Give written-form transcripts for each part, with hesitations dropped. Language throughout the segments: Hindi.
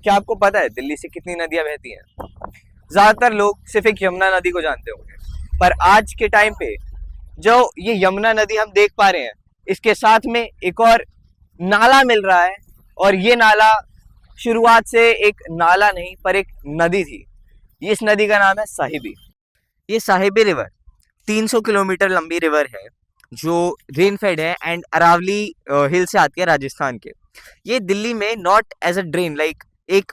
क्या आपको पता है दिल्ली से कितनी नदियां बहती हैं? ज्यादातर लोग सिर्फ एक यमुना नदी को जानते होंगे, पर आज के टाइम पे जो ये यमुना नदी हम देख पा रहे हैं, इसके साथ में एक और नाला मिल रहा है। और ये नाला शुरुआत से एक नाला नहीं पर एक नदी थी। इस नदी का नाम है साहिबी। ये साहिबी रिवर 300 किलोमीटर लंबी रिवर है जो रेनफेड है एंड अरावली हिल से आती है राजस्थान के। ये दिल्ली में not as a drain like एक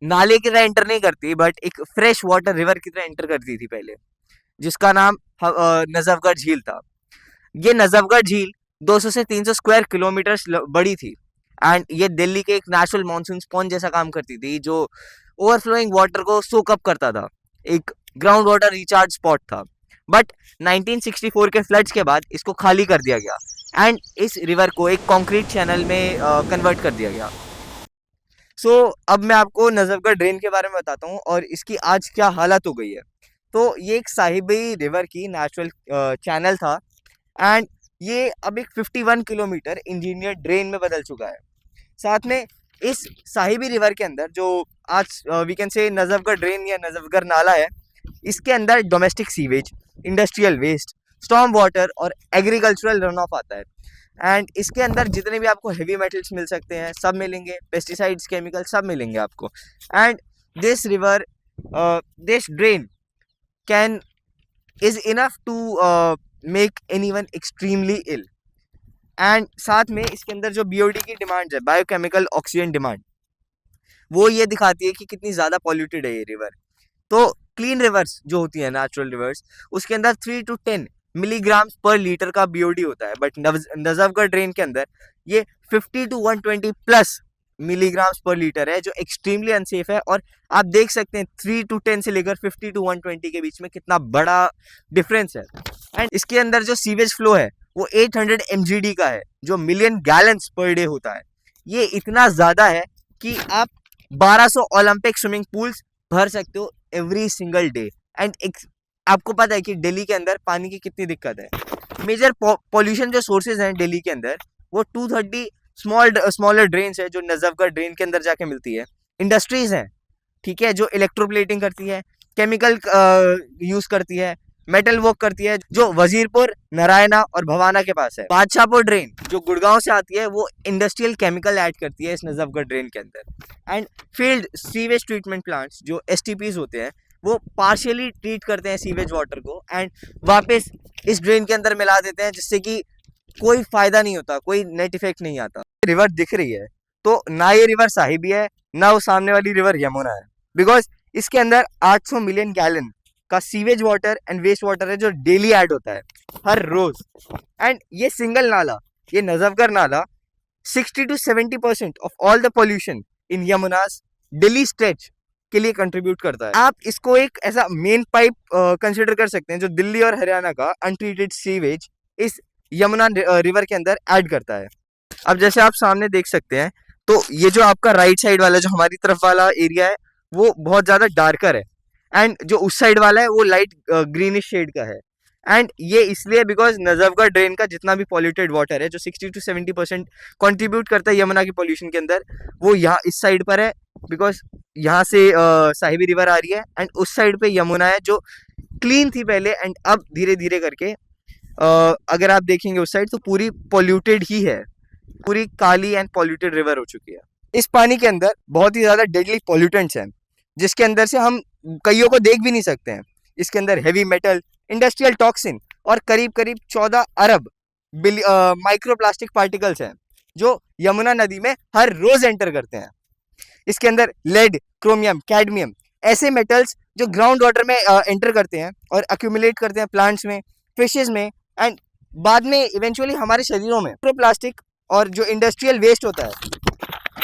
नाले की तरह एंटर नहीं करती, बट एक फ्रेश वाटर रिवर की तरह एंटर करती थी पहले, जिसका नाम नजफगढ़ झील था। ये नजफगढ़ झील 200 से 300 स्क्वायर किलोमीटर बड़ी थी एंड ये दिल्ली के एक नेचुरल मानसून स्पॉन्ज जैसा काम करती थी जो ओवरफ्लोइंग वाटर को सोक अप करता था। एक ग्राउंड वाटर रिचार्ज स्पॉट था। बट 1964 के फ्लड्स के बाद इसको खाली कर दिया गया एंड इस रिवर को एक कंक्रीट चैनल में कन्वर्ट कर दिया गया। अब मैं आपको नजफगढ़ ड्रेन के बारे में बताता हूँ और इसकी आज क्या हालत हो गई है। तो ये एक साहिबी रिवर की नेचुरल चैनल था एंड ये अब एक 51 किलोमीटर इंजीनियर ड्रेन में बदल चुका है। साथ में इस साहिबी रिवर के अंदर जो आज we can say Najafgarh drain या नजफगढ़ नाला है, इसके अंदर domestic sewage, industrial waste, storm water और एग्रीकल्चरल रन ऑफ आता है। एंड इसके अंदर जितने भी आपको हेवी मेटल्स मिल सकते हैं सब मिलेंगे, पेस्टिसाइड्स, केमिकल सब मिलेंगे आपको। And this river this drain can is enough to make anyone extremely ill. And साथ में इसके अंदर जो बीओडी की डिमांड है, बायोकेमिकल ऑक्सीजन डिमांड, वो ये दिखाती है कि कितनी ज़्यादा पॉल्यूटेड है ये रिवर। तो क्लीन रिवर्स जो होती है, नेचुरल रिवर्स, उसके अंदर 3 to 10 मिलीग्राम पर लीटर का बीओडी होता है। बट नजफगढ़ ड्रेन के अंदर ये 50 to 120 प्लस मिलीग्राम्स पर लीटर है, जो एक्सट्रीमली अनसेफ है। और आप देख सकते हैं 3 to 10 से लेकर 50 to 120 के बीच में कितना बड़ा डिफरेंस है। एंड इसके अंदर जो सीवेज फ्लो है वो 800 mgd का है, जो मिलियन गैलन्स पर डे होता है। ये इतना ज़्यादा है कि आप 1200 ओलंपिक स्विमिंग पूल्स भर सकते हो एवरी सिंगल डे। एंड आपको पता है कि दिल्ली के अंदर पानी की कितनी दिक्कत है। मेजर पॉल्यूशन जो सोर्सेज हैं दिल्ली के अंदर वो 230 स्मॉलर ड्रेन्स है जो नजफगढ़ ड्रेन के अंदर जाके मिलती है। इंडस्ट्रीज हैं, ठीक है, जो इलेक्ट्रोप्लेटिंग करती है, केमिकल यूज करती है, मेटल वर्क करती है, जो वजीरपुर, नारायणा और भवाना के पास है। बादशाहपुर ड्रेन जो गुड़गांव से आती है वो इंडस्ट्रियल केमिकल ऐड करती है इस नजफगढ़ ड्रेन के अंदर। And field sewage treatment plants जो STPs होते हैं वो पार्शियली ट्रीट करते हैं सीवेज वाटर को एंड वापस इस ड्रेन के अंदर मिला देते हैं, जिससे कि कोई फायदा नहीं होता, कोई नेट इफेक्ट नहीं आता। रिवर दिख रही है तो ना ये रिवर साहिबी है ना वो सामने वाली रिवर यमुना है, बिकॉज इसके अंदर 800 मिलियन गैलन का sewage water and waste water है जो डेली ऐड होता है हर रोज। एंड ये सिंगल नाला, ये नजफगढ़ नाला 60 to 70% of all the pollution in Yamuna's Delhi stretch के लिए कंट्रीब्यूट करता है। आप इसको एक ऐसा मेन पाइप कंसिडर कर सकते हैं जो दिल्ली और हरियाणा का अनट्रीटेड सीवेज इस यमुना रिवर के अंदर ऐड करता है। अब जैसे आप सामने देख सकते हैं तो ये जो आपका राइट साइड वाला जो हमारी तरफ वाला एरिया है वो बहुत ज़्यादा डार्कर है एंड जो उस साइड वाला है वो लाइट ग्रीनिश शेड का है। एंड ये इसलिए बिकॉज नजफगढ़ ड्रेन का जितना भी पॉल्यूटेड वाटर है जो 60 to 70% कॉन्ट्रीब्यूट करता है यमुना की पॉल्यूशन के अंदर, वो यहाँ इस साइड पर है, बिकॉज यहाँ से साहिबी रिवर आ रही है एंड उस साइड पे यमुना है जो क्लीन थी पहले एंड अब धीरे धीरे करके अगर आप देखेंगे उस साइड तो पूरी पॉल्यूटेड ही है, पूरी काली एंड पॉल्यूटेड रिवर हो चुकी है। इस पानी के अंदर बहुत ही ज़्यादा डेडली पॉल्यूटेंट्स हैं जिसके अंदर से हम कईयों को देख भी नहीं सकते हैं। इसके अंदर हेवी मेटल, इंडस्ट्रियल टॉक्सिन और करीब करीब 14 अरब माइक्रोप्लास्टिक पार्टिकल्स हैं जो यमुना नदी में हर रोज एंटर करते हैं। इसके अंदर लेड, क्रोमियम, कैडमियम ऐसे मेटल्स जो ग्राउंड वाटर में एंटर करते हैं और अक्यूमुलेट करते हैं प्लांट्स में, फिशेज में एंड बाद में इवेंचुअली हमारे शरीरों में। माइक्रोप्लास्टिक और जो इंडस्ट्रियल वेस्ट होता है,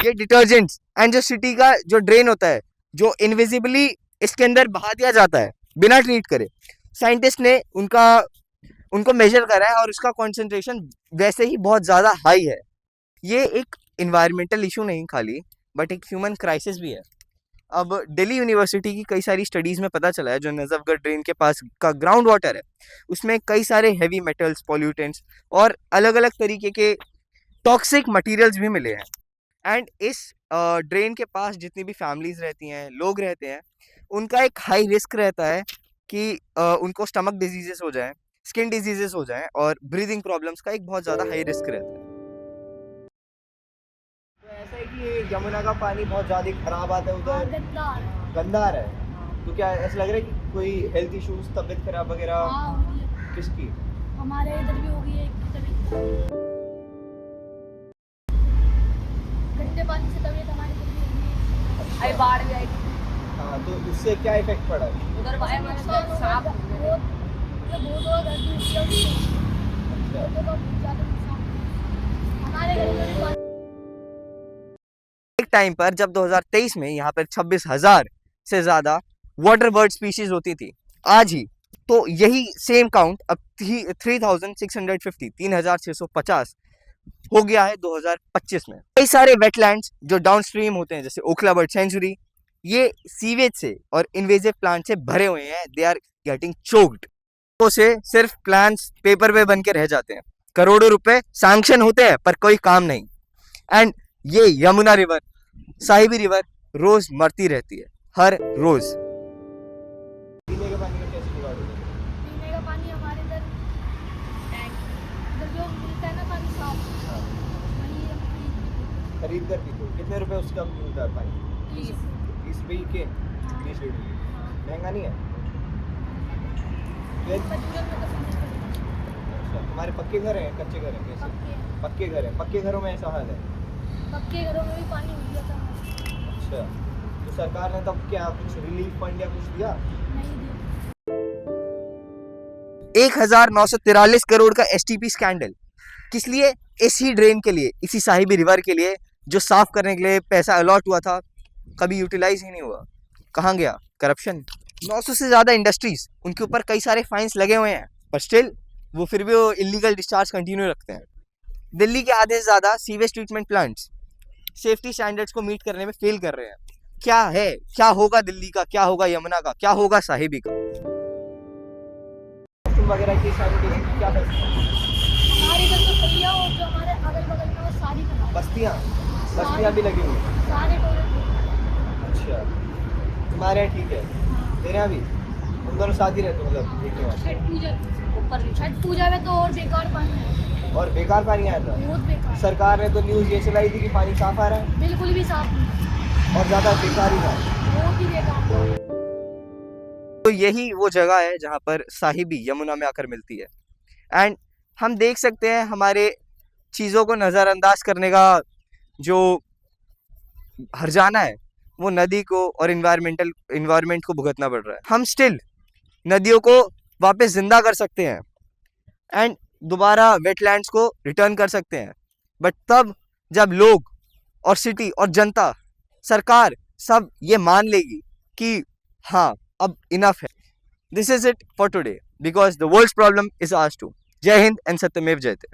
ये डिटर्जेंट्स एंड जो सिटी का जो ड्रेन होता है जो इनविजिबली इसके अंदर बहा दिया जाता है बिना ट्रीट करे। साइंटिस्ट ने उनको मेजर करा है और उसका कॉन्सेंट्रेशन वैसे ही बहुत ज़्यादा हाई है। ये एक इन्वायरमेंटल इशू नहीं खाली, बट एक ह्यूमन क्राइसिस भी है। अब दिल्ली यूनिवर्सिटी की कई सारी स्टडीज़ में पता चला है जो नजफगढ़ ड्रेन के पास का ग्राउंड वाटर है उसमें कई सारे हैवी मेटल्स, पॉल्यूटेंट्स और अलग अलग तरीके के टॉक्सिक मटेरियल्स भी मिले हैं। एंड इस ड्रेन के पास जितनी भी फैमिलीज रहती हैं, लोग रहते हैं, उनका एक हाई रिस्क रहता है कि उनको स्टमक डिजीजेस हो जाएं, स्किन डिजीजेस हो जाएं और ब्रीदिंग प्रॉब्लम्स का एक बहुत ज़्यादा हाई रिस्क रहता है। तो ऐसा है कि ये यमुना का पानी बहुत ज़्यादा खराब आता है उधर, गंदा आ रहा है। तो क्या ऐसा लग रहा है कि कोई हेल्थ इश्यूज, तबीयत खराब वगैरह? किसकी? हमारे इधर भी हो गई है तबीयत, गंदे पानी से तबीयत हमारी इधर भी हो गई है। बाढ़ भी आई। हाँ, तो उससे क्या इफेक्ट पड़ा है? उधर सांप बहुत और गर्दी होती है, तो बहुत ज़्यादा नुकसान हमारे घर में भी। एक टाइम पर जब 2023 में यहाँ पर 26,000 से ज्यादा वाटर बर्ड स्पीशीज होती थी, आज ही तो यही सेम काउंट अब 3,650 3,650 हो गया है 2025 में। कई सारे वेटलैंड्स जो डाउनस्ट्रीम होते हैं, जैसे ओखला बर्ड सेंचुरी, ये सीवेज से और इन्वेजिव प्लांट से भरे हुए हैं। They are getting choked. तो से सिर्फ प्लान्स पेपर पे बन के रह जाते हैं, करोड़ों रुपए सैंक्शन होते हैं पर कोई काम नहीं। एंड ये यमुना रिवर, साहिबी रिवर रोज मरती रहती है, हर रोज। पीने के पानी का कैसे जुगाड़ होगा? पीने का पानी हमारे इधर टैंक, इधर जो मिलता है ना पानी साफ, वही हम खरीद कर पीते हो? कितने रुपए उसका मिलता है पानी? 30 रुपये के? 30 लीटर? महंगा नहीं है? अच्छा, तुम्हारे पक्के घर हैं, कच्चे घर हैं? कैसे? पक्के घर हैं। पक्के घरों में ऐसा हाल है? पक्के घरों में भी पानी हो गया था। अच्छा, तो सरकार ने तब क्या कुछ रिलीफ फंड या कुछ दिया? नहीं दिया। 1,943 करोड़ का एसटीपी स्कैंडल किस लिए? इसी ड्रेन के लिए, इसी साहिबी रिवर के लिए, जो साफ करने के लिए पैसा अलॉट हुआ था, कभी यूटिलाइज ही नहीं हुआ। कहाँ गया? करप्शन। 900 से ज्यादा इंडस्ट्रीज, उनके ऊपर कई सारे फाइन्स लगे हुए हैं, पर स्टिल वो फिर भी वो इलीगल डिस्चार्ज कंटिन्यू रखते हैं। दिल्ली के आधे से ज्यादा sewage treatment plants safety standards को मीट करने में फेल कर रहे हैं। क्या है, क्या होगा दिल्ली का, क्या होगा यमुना का, क्या होगा साहिबी का? वगैरह की सैनिटेशन की क्या हमारे इधर तो सही है, और जो हमारे अगल बगल में वो सारी खराब। बस्तियाँ भी लगी हुई हैं? सारे टॉयलेट। अच्छा, तुम्हारे यहाँ ठीक है, तेरे यहाँ भी? तुम दोनों साथ ही रहते हो मतलब देखने वाले? छठ पूजा ऊपर, छठ पूजा में तो और बेकार पानी है, और बेकार पानी आया था? बहुत बेकार। सरकार ने तो न्यूज़ ये चलाई थी कि पानी साफ आ रहा है, बिल्कुल भी साफ नहीं, और ज़्यादा बेकार ही था। बहुत ही बेकार। तो यही वो जगह है जहाँ पर साहिबी यमुना में आकर मिलती है। एंड हम देख सकते हैं हमारे चीज़ों को नज़रअंदाज करने का जो हर्जाना है, वो नदी को और इन्वायरमेंट को भुगतना पड़ रहा है। हम स्टिल नदियों को वापस जिंदा कर सकते हैं एंड दोबारा वेटलैंड्स को रिटर्न कर सकते हैं, बट तब जब लोग और सिटी और जनता, सरकार सब ये मान लेगी कि हाँ अब इनफ है। This is it for today, because the world's problem is ours too. जय हिंद एंड सत्यमेव जयते।